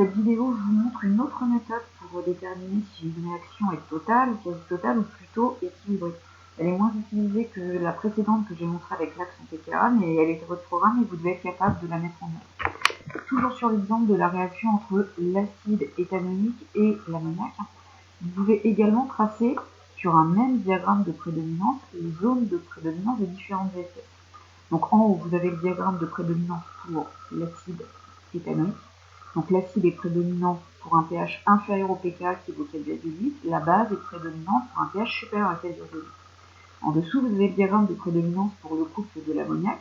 cette vidéo, je vous montre une autre méthode pour déterminer si une réaction est totale ou quasi-totale ou plutôt équilibrée. Elle est moins utilisée que la précédente que j'ai montrée avec l'axe en pKa, mais elle est dans votre programme et vous devez être capable de la mettre en œuvre. Toujours sur l'exemple de la réaction entre l'acide éthanoïque et l'ammoniac, vous pouvez également tracer sur un même diagramme de prédominance les zones de prédominance des différentes espèces. Donc en haut, vous avez le diagramme de prédominance pour l'acide éthanoïque. Donc l'acide est prédominant pour un pH inférieur au pKa qui vaut 4,8. La base est prédominante pour un pH supérieur à 4,8. En dessous, vous avez le diagramme de prédominance pour le couple de l'ammoniac.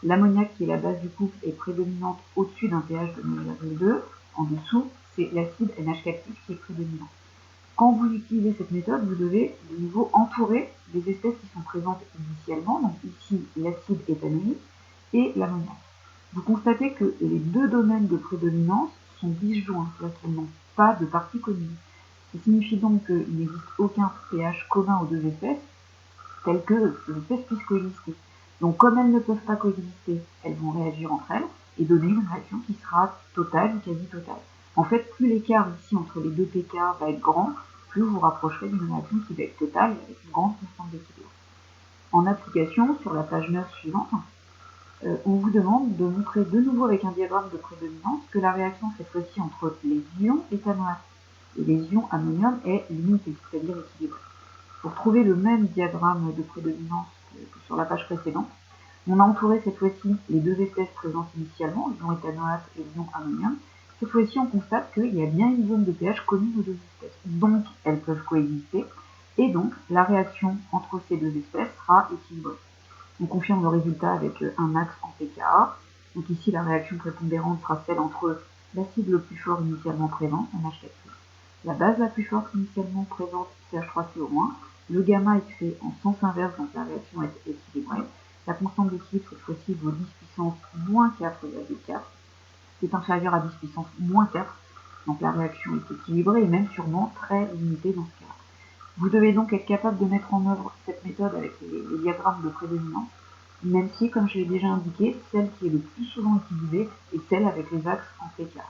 L'ammoniac, qui est la base du couple, est prédominante au-dessus d'un pH de 9,2. En dessous, c'est l'acide NH4+ qui est prédominant. Quand vous utilisez cette méthode, vous devez de nouveau entourer les espèces qui sont présentes initialement, donc ici l'acide éthanoïque et l'ammoniac. Vous constatez que les deux domaines de prédominance sont disjoints, c'est-à-dire qu'ils n'ont pas de partie commune. Ça signifie donc qu'il n'existe aucun pH commun aux deux espèces, tel que les espèces puissent coexister. Donc comme elles ne peuvent pas coexister, elles vont réagir entre elles et donner une réaction qui sera totale ou quasi-totale. En fait, plus l'écart ici entre les deux pK va être grand, plus vous vous rapprocherez d'une réaction qui va être totale avec une grande constante d'équilibre. En application, sur la page 9 suivante, on vous demande de montrer de nouveau avec un diagramme de prédominance que la réaction cette fois-ci entre les ions éthanoate et les ions ammonium est limitée, c'est-à-dire équilibrée. Pour trouver le même diagramme de prédominance que sur la page précédente, on a entouré cette fois-ci les deux espèces présentes initialement, l'ion éthanoate et l'ion ammonium. Cette fois-ci, on constate qu'il y a bien une zone de pH commune aux deux espèces, donc elles peuvent coexister, et donc la réaction entre ces deux espèces sera équilibrée. On confirme le résultat avec un axe en pKa. Donc ici, la réaction prépondérante sera celle entre l'acide le plus fort initialement présent, NH4+, la base la plus forte initialement présente, CH3CO-, le gamma est fait en sens inverse, donc la réaction est équilibrée. La constante d'équilibre, cette fois-ci, vaut 10 puissance moins 4,4. C'est inférieur à 10 puissance moins 4, donc la réaction est équilibrée et même sûrement très limitée dans ce cas. Vous devez donc être capable de mettre en œuvre cette méthode avec les diagrammes de prédominance, même si, comme je l'ai déjà indiqué, celle qui est le plus souvent utilisée est celle avec les axes en pKa.